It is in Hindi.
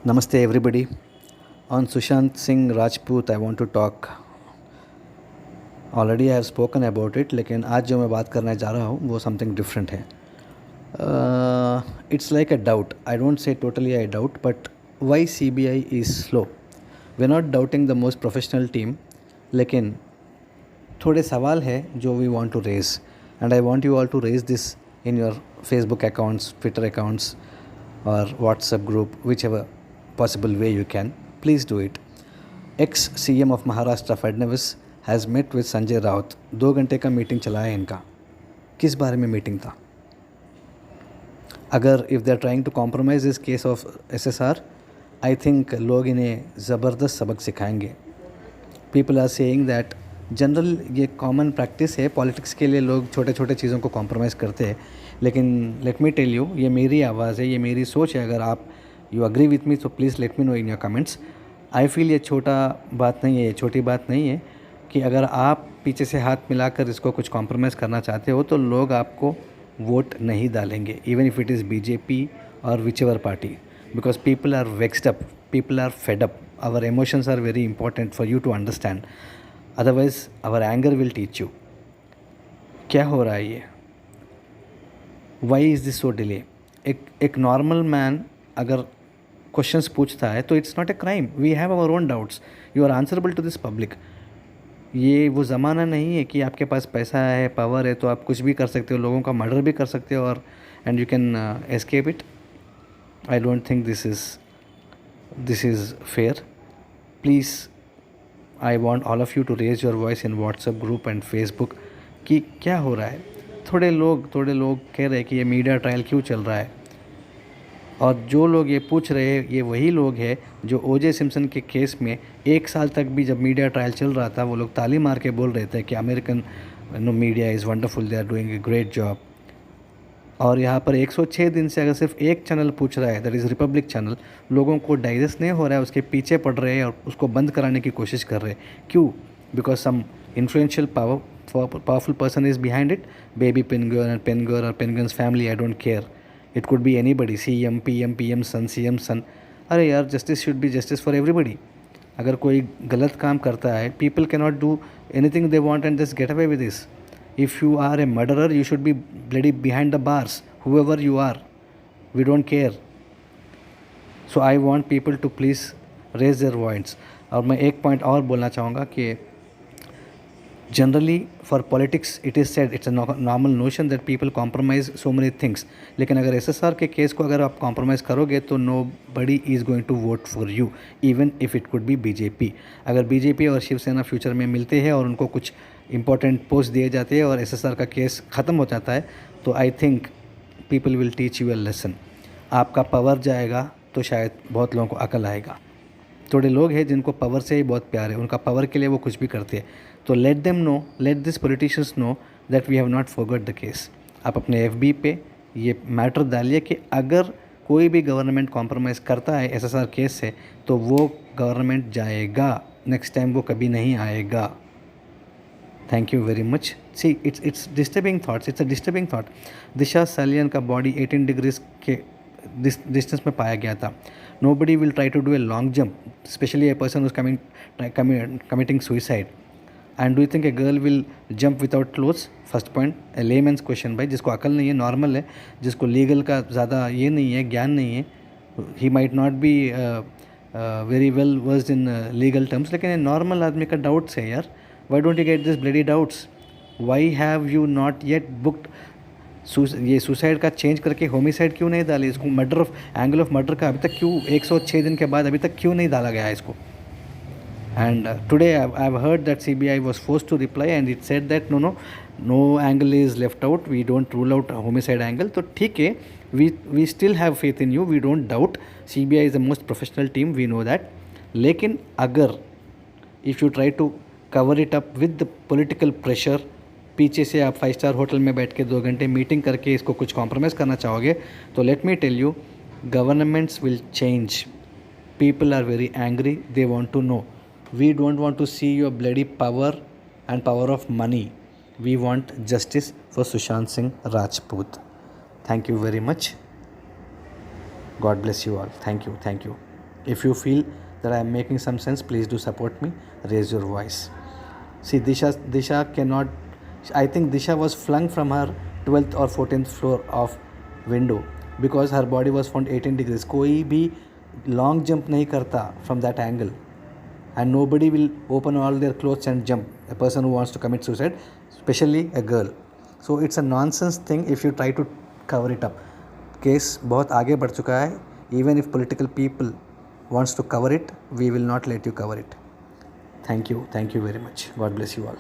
Namaste everybody. On Sushant Singh Rajput I want to talk. Already I have spoken about it, लेकिन आज जो मैं बात करने जा रहा हूँ वो something different है. It's like a doubt. I don't say totally I doubt, but why CBI is slow? We're not doubting the most professional team, लेकिन थोड़े सवाल है जो we want to raise, and I want you all to raise this in your Facebook accounts, Twitter accounts, or WhatsApp group, whichever possible way you can. Please do it. Ex CM of Maharashtra Fadnavis has met with Sanjay Raut. 2 घंटे का मीटिंग चला है इनका. किस बारे में मीटिंग था? अगर if they are trying to compromise this case of SSR, I think लोग इन्हें ज़बरदस्त सबक सिखाएंगे. People are saying that general ये कॉमन प्रैक्टिस है, पॉलिटिक्स के लिए लोग छोटे छोटे चीज़ों को कॉम्प्रोमाइज़ करते हैं. लेकिन लेट मी टेल यू, ये मेरी आवाज़ है, ये मेरी सोच है. अगर आप यू अग्री विथ मी तो please let me know in your comments. I feel ये छोटा बात नहीं है, ये छोटी बात नहीं है कि अगर आप पीछे से हाथ मिलाकर इसको कुछ कॉम्प्रोमाइज़ करना चाहते हो तो लोग आपको वोट नहीं डालेंगे, even if it is BJP और whichever party, because people are vexed up, people are fed up. Our emotions are very important for you to understand, otherwise our anger will teach you. क्या हो रहा है ये? Why is this so delay? एक नॉर्मल मैन अगर क्वेश्चंस पूछता है तो it's not a crime. We have our own doubts, you are answerable to this public. ये वो ज़माना नहीं है कि आपके पास पैसा है, पावर है तो आप कुछ भी कर सकते हो, लोगों का मर्डर भी कर सकते हो और and you can escape it. I don't think this is fair. Please, I want all of you to raise your voice in WhatsApp group and Facebook कि क्या हो रहा है. थोड़े लोग कह रहे हैं कि ये मीडिया ट्रायल क्यों चल रहा है, और जो लोग ये पूछ रहे हैं ये वही लोग हैं जो OJ सिम्पसन के केस में 1 साल तक भी जब मीडिया ट्रायल चल रहा था वो लोग ताली मार के बोल रहे थे कि American media is wonderful, they are doing a great job. और यहाँ पर 106 दिन से अगर सिर्फ एक चैनल पूछ रहा है, दैट इज़ रिपब्लिक चैनल, लोगों को डाइजेस्ट नहीं हो रहा है, उसके पीछे पड़ रहे हैं और उसको बंद कराने की कोशिश कर रहे हैं. क्यों? Because some influential powerful person is behind it. बेबी पेनगर और पेनगन्स family, I don't care. It could be anybody, CM, PM son, CM son. अरे यार, justice should be justice for everybody. अगर कोई गलत काम करता है, people can not do anything they want and just get away with this. If you are a murderer you should be bloody behind the bars, however you are. We don't care. So I want people to please raise their voice. और मैं एक पॉइंट और बोलना चाहूँगा कि generally for politics it is said, it's a normal notion that people compromise so many things. लेकिन अगर SSR के केस को अगर आप कॉम्प्रोमाइज़ करोगे तो nobody is going to vote for you, even if it could be BJP. अगर BJP और शिवसेना फ्यूचर में मिलते हैं और उनको कुछ इंपॉर्टेंट पोस्ट दिए जाते हैं और SSR का केस ख़त्म हो जाता है तो I think people will teach you a lesson. आपका पावर जाएगा तो शायद बहुत लोगों को अकल आएगा. थोड़े लोग हैं जिनको पावर से ही बहुत प्यार है, उनका पावर के लिए वो कुछ भी करते हैं. तो let them know, let this politicians know that we have not forgot the case. आप अपने FB पे ये मैटर डालिए कि अगर कोई भी गवर्नमेंट कॉम्प्रोमाइज़ करता है SSR केस से तो वो गवर्नमेंट जाएगा, नेक्स्ट टाइम वो कभी नहीं आएगा. Thank you very much. See it's disturbing thoughts, it's a disturbing thought. Disha Salian का बॉडी 18 डिग्रीज के डिस्टेंस में पाया गया था. Nobody will try to do a long jump, especially a person who's committing suicide. And do you think a girl will jump without clothes? First point, a layman's question भाई, जिसको अकल नहीं है, नॉर्मल है, जिसको लीगल का ज़्यादा ये नहीं है, ज्ञान नहीं है, he might not be very well versed in legal terms, लेकिन नॉर्मल आदमी का डाउट्स है यार. Why don't you get this bloody doubts? Why have you not yet booked ये सुसाइड का चेंज करके होमिसाइड क्यों नहीं डाली? इसको murder of angle of murder का अभी तक क्यों 106 दिन के बाद अभी तक क्यों नहीं डाला गया है इसको? And today I have heard that CBI was forced to reply and it said that no angle is left out, we don't rule out homicide angle. तो ठीक है, we still have faith in you, we don't doubt. CBI is the most professional team, we know that. लेकिन अगर if you try to cover it up with the political pressure, पीछे से आप 5 स्टार होटल में बैठ के 2 घंटे मीटिंग करके इसको कुछ कॉम्प्रोमाइज़ करना चाहोगे तो let me tell you, governments will change. People are very angry, they want to know. We don't want to see your bloody power and power of money. We want justice for Sushant Singh Rajput. Thank you very much. God bless you all. Thank you. If you feel that I am making some sense, please do support me. Raise your voice. See, Disha cannot. I think Disha was flung from her 12th or 14th floor of window because her body was found 18 degrees. कोई भी long jump नहीं करता from that angle, and nobody will open all their clothes and jump. A person who wants to commit suicide, especially a girl. So it's a nonsense thing if you try to cover it up. Case बहुत आगे बढ़ चुका है. Even if political people wants to cover it, we will not let you cover it. Thank you very much. God bless you all.